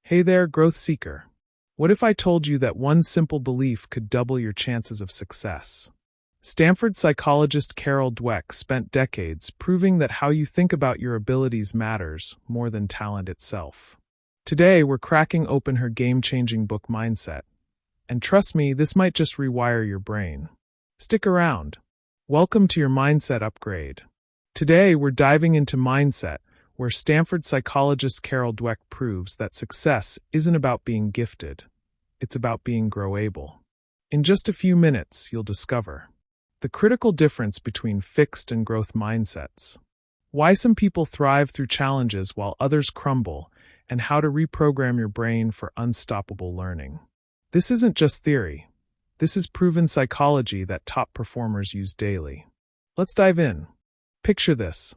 Hey there, growth seeker. What if I told you that one simple belief could double your chances of success? Stanford psychologist Carol Dweck spent decades proving that how you think about your abilities matters more than talent itself. Today, we're cracking open her game-changing book Mindset. And trust me, this might just rewire your brain. Stick around. Welcome to your mindset upgrade. Today, we're diving into mindset, where Stanford psychologist Carol Dweck proves that success isn't about being gifted. It's about being growable. In just a few minutes, you'll discover the critical difference between fixed and growth mindsets, why some people thrive through challenges while others crumble, and how to reprogram your brain for unstoppable learning. This isn't just theory. This is proven psychology that top performers use daily. Let's dive in. Picture this.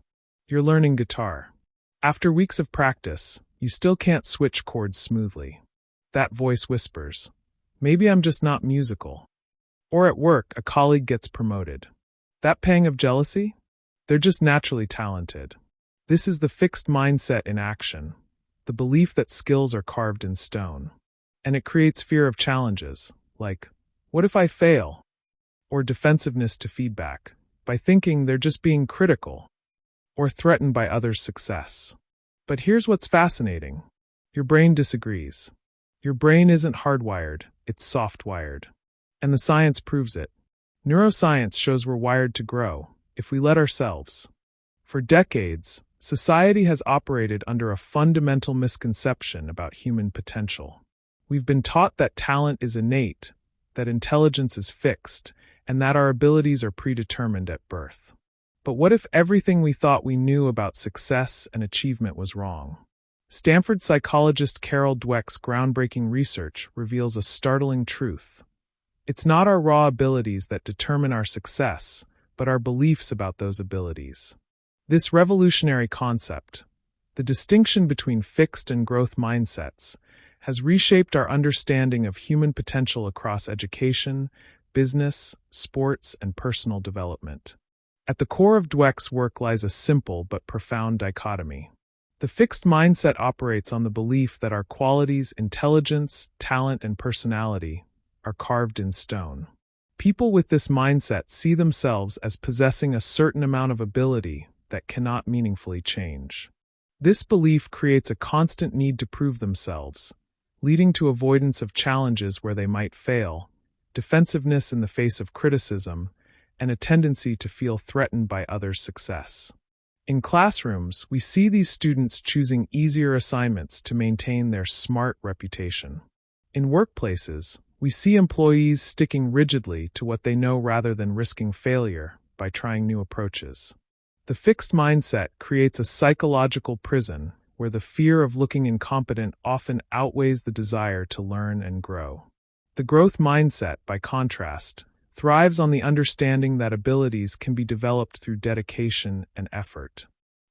You're learning guitar. After weeks of practice, you still can't switch chords smoothly. That voice whispers, "Maybe I'm just not musical." Or at work, a colleague gets promoted. That pang of jealousy? They're just naturally talented. This is the fixed mindset in action, the belief that skills are carved in stone. And it creates fear of challenges, like, what if I fail? Or defensiveness to feedback, by thinking they're just being critical, or threatened by others' success. But here's what's fascinating. Your brain disagrees. Your brain isn't hardwired, it's soft-wired. And the science proves it. Neuroscience shows we're wired to grow, if we let ourselves. For decades, society has operated under a fundamental misconception about human potential. We've been taught that talent is innate, that intelligence is fixed, and that our abilities are predetermined at birth. But what if everything we thought we knew about success and achievement was wrong? Stanford psychologist Carol Dweck's groundbreaking research reveals a startling truth. It's not our raw abilities that determine our success, but our beliefs about those abilities. This revolutionary concept, the distinction between fixed and growth mindsets, has reshaped our understanding of human potential across education, business, sports, and personal development. At the core of Dweck's work lies a simple but profound dichotomy. The fixed mindset operates on the belief that our qualities, intelligence, talent, and personality are carved in stone. People with this mindset see themselves as possessing a certain amount of ability that cannot meaningfully change. This belief creates a constant need to prove themselves, leading to avoidance of challenges where they might fail, defensiveness in the face of criticism, and a tendency to feel threatened by others' success. In classrooms, we see these students choosing easier assignments to maintain their smart reputation. In workplaces, we see employees sticking rigidly to what they know rather than risking failure by trying new approaches. The fixed mindset creates a psychological prison where the fear of looking incompetent often outweighs the desire to learn and grow. The growth mindset, by contrast, thrives on the understanding that abilities can be developed through dedication and effort.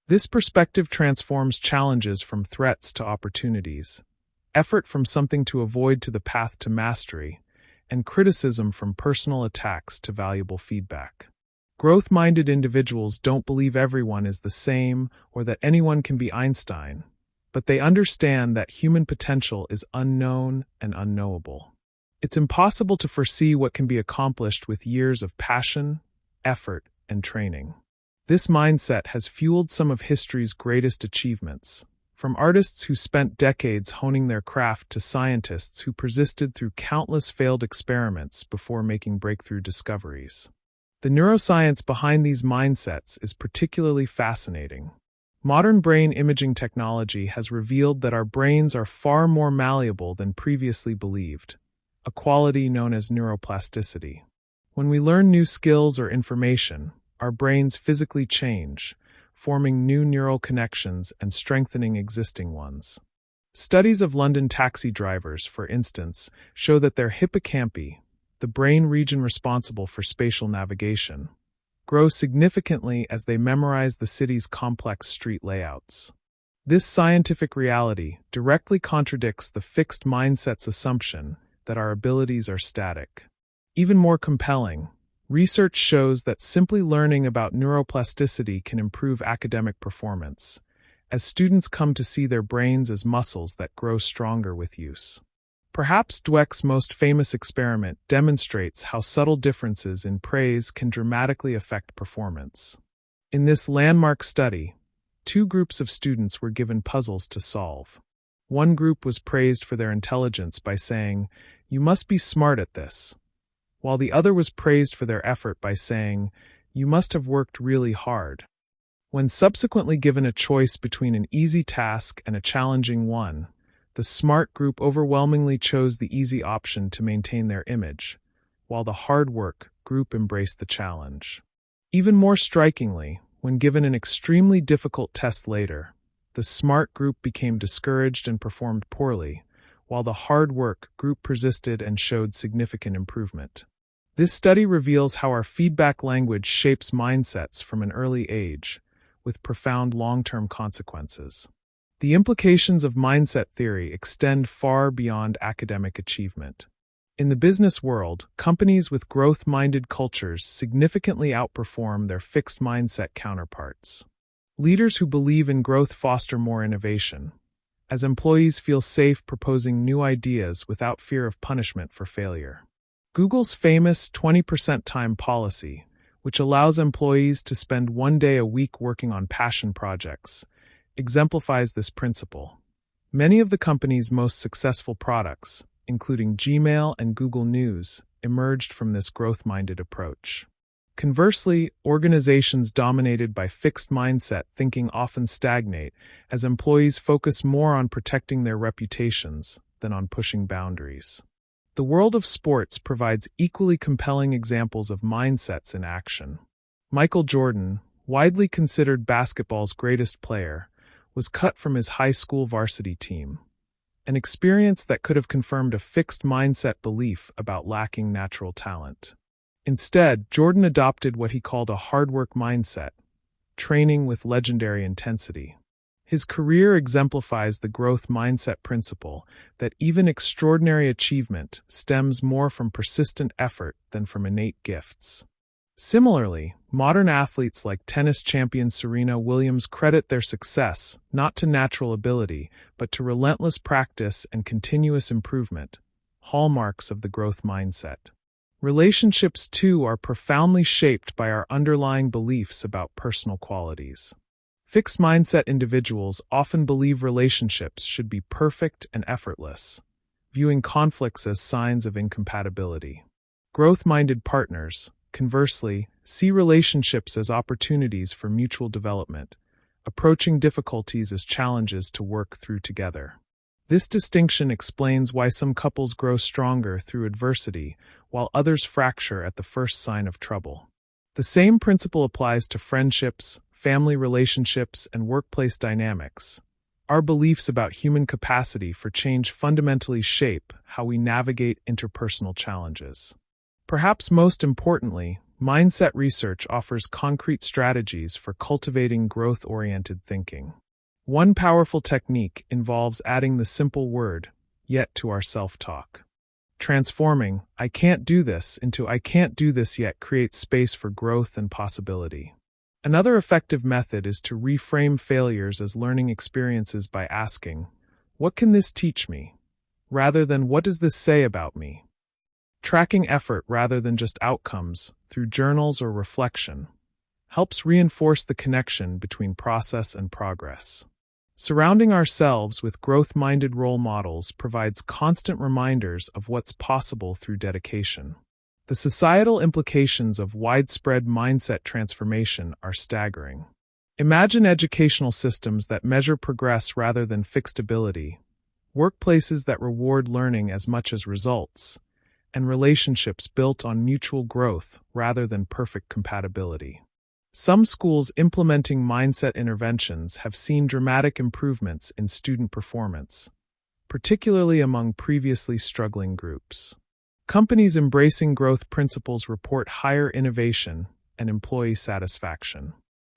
This perspective transforms challenges from threats to opportunities, effort from something to avoid to the path to mastery, and criticism from personal attacks to valuable feedback. Growth-minded individuals don't believe everyone is the same or that anyone can be Einstein, but they understand that human potential is unknown and unknowable. It's impossible to foresee what can be accomplished with years of passion, effort, and training. This mindset has fueled some of history's greatest achievements, from artists who spent decades honing their craft to scientists who persisted through countless failed experiments before making breakthrough discoveries. The neuroscience behind these mindsets is particularly fascinating. Modern brain imaging technology has revealed that our brains are far more malleable than previously believed, a quality known as neuroplasticity. When we learn new skills or information, our brains physically change, forming new neural connections and strengthening existing ones. Studies of London taxi drivers, for instance, show that their hippocampi, the brain region responsible for spatial navigation, grow significantly as they memorize the city's complex street layouts. This scientific reality directly contradicts the fixed mindset's assumption that our abilities are static. Even more compelling, research shows that simply learning about neuroplasticity can improve academic performance, as students come to see their brains as muscles that grow stronger with use. Perhaps Dweck's most famous experiment demonstrates how subtle differences in praise can dramatically affect performance. In this landmark study, two groups of students were given puzzles to solve. One group was praised for their intelligence by saying, "You must be smart at this," while the other was praised for their effort by saying, "You must have worked really hard." When subsequently given a choice between an easy task and a challenging one, the smart group overwhelmingly chose the easy option to maintain their image, while the hard work group embraced the challenge. Even more strikingly, when given an extremely difficult test later, the smart group became discouraged and performed poorly, while the hard work group persisted and showed significant improvement. This study reveals how our feedback language shapes mindsets from an early age, with profound long-term consequences. The implications of mindset theory extend far beyond academic achievement. In the business world, companies with growth-minded cultures significantly outperform their fixed-mindset counterparts. Leaders who believe in growth foster more innovation, as employees feel safe proposing new ideas without fear of punishment for failure. Google's famous 20% time policy, which allows employees to spend one day a week working on passion projects, exemplifies this principle. Many of the company's most successful products, including Gmail and Google News, emerged from this growth-minded approach. Conversely, organizations dominated by fixed mindset thinking often stagnate as employees focus more on protecting their reputations than on pushing boundaries. The world of sports provides equally compelling examples of mindsets in action. Michael Jordan, widely considered basketball's greatest player, was cut from his high school varsity team, an experience that could have confirmed a fixed mindset belief about lacking natural talent. Instead, Jordan adopted what he called a hard work mindset, training with legendary intensity. His career exemplifies the growth mindset principle that even extraordinary achievement stems more from persistent effort than from innate gifts. Similarly, modern athletes like tennis champion Serena Williams credit their success not to natural ability, but to relentless practice and continuous improvement, hallmarks of the growth mindset. Relationships, too, are profoundly shaped by our underlying beliefs about personal qualities. Fixed mindset individuals often believe relationships should be perfect and effortless, viewing conflicts as signs of incompatibility. Growth-minded partners, conversely, see relationships as opportunities for mutual development, approaching difficulties as challenges to work through together. This distinction explains why some couples grow stronger through adversity, while others fracture at the first sign of trouble. The same principle applies to friendships, family relationships, and workplace dynamics. Our beliefs about human capacity for change fundamentally shape how we navigate interpersonal challenges. Perhaps most importantly, mindset research offers concrete strategies for cultivating growth-oriented thinking. One powerful technique involves adding the simple word, yet, to our self-talk. Transforming, "I can't do this," into "I can't do this yet" creates space for growth and possibility. Another effective method is to reframe failures as learning experiences by asking, "What can this teach me?" rather than "What does this say about me?" Tracking effort rather than just outcomes, through journals or reflection, helps reinforce the connection between process and progress. Surrounding ourselves with growth-minded role models provides constant reminders of what's possible through dedication. The societal implications of widespread mindset transformation are staggering. Imagine educational systems that measure progress rather than fixed ability, workplaces that reward learning as much as results, and relationships built on mutual growth rather than perfect compatibility. Some schools implementing mindset interventions have seen dramatic improvements in student performance, particularly among previously struggling groups. Companies embracing growth principles report higher innovation and employee satisfaction.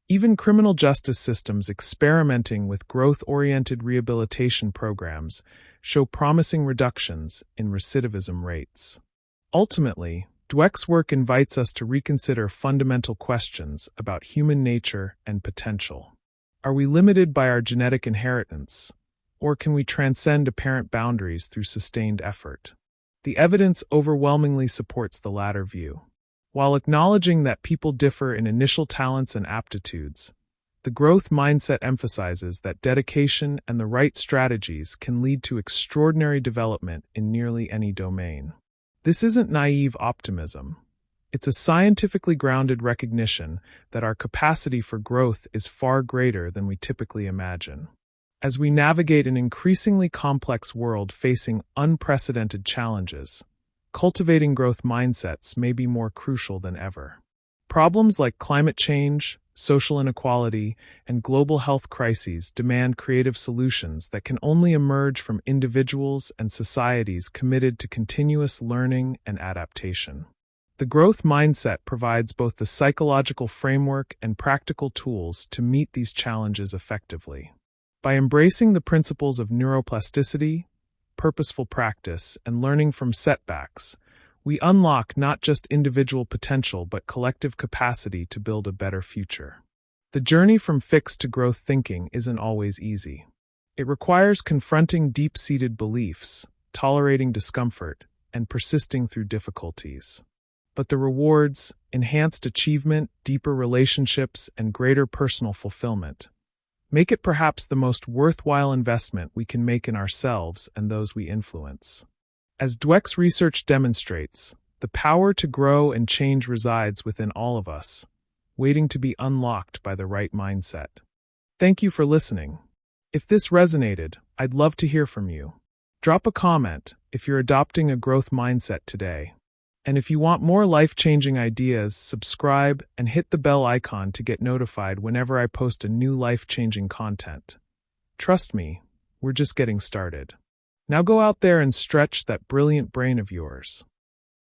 Even criminal justice systems experimenting with growth-oriented rehabilitation programs show promising reductions in recidivism rates. Ultimately, Dweck's work invites us to reconsider fundamental questions about human nature and potential. Are we limited by our genetic inheritance, or can we transcend apparent boundaries through sustained effort? The evidence overwhelmingly supports the latter view. While acknowledging that people differ in initial talents and aptitudes, the growth mindset emphasizes that dedication and the right strategies can lead to extraordinary development in nearly any domain. This isn't naive optimism. It's a scientifically grounded recognition that our capacity for growth is far greater than we typically imagine. As we navigate an increasingly complex world facing unprecedented challenges, cultivating growth mindsets may be more crucial than ever. Problems like climate change, social inequality, and global health crises demand creative solutions that can only emerge from individuals and societies committed to continuous learning and adaptation. The growth mindset provides both the psychological framework and practical tools to meet these challenges effectively. By embracing the principles of neuroplasticity, purposeful practice, and learning from setbacks, we unlock not just individual potential but collective capacity to build a better future. The journey from fixed to growth thinking isn't always easy. It requires confronting deep-seated beliefs, tolerating discomfort, and persisting through difficulties. But the rewards, enhanced achievement, deeper relationships, and greater personal fulfillment, make it perhaps the most worthwhile investment we can make in ourselves and those we influence. As Dweck's research demonstrates, the power to grow and change resides within all of us, waiting to be unlocked by the right mindset. Thank you for listening. If this resonated, I'd love to hear from you. Drop a comment if you're adopting a growth mindset today. And if you want more life-changing ideas, subscribe and hit the bell icon to get notified whenever I post a new life-changing content. Trust me, we're just getting started. Now go out there and stretch that brilliant brain of yours.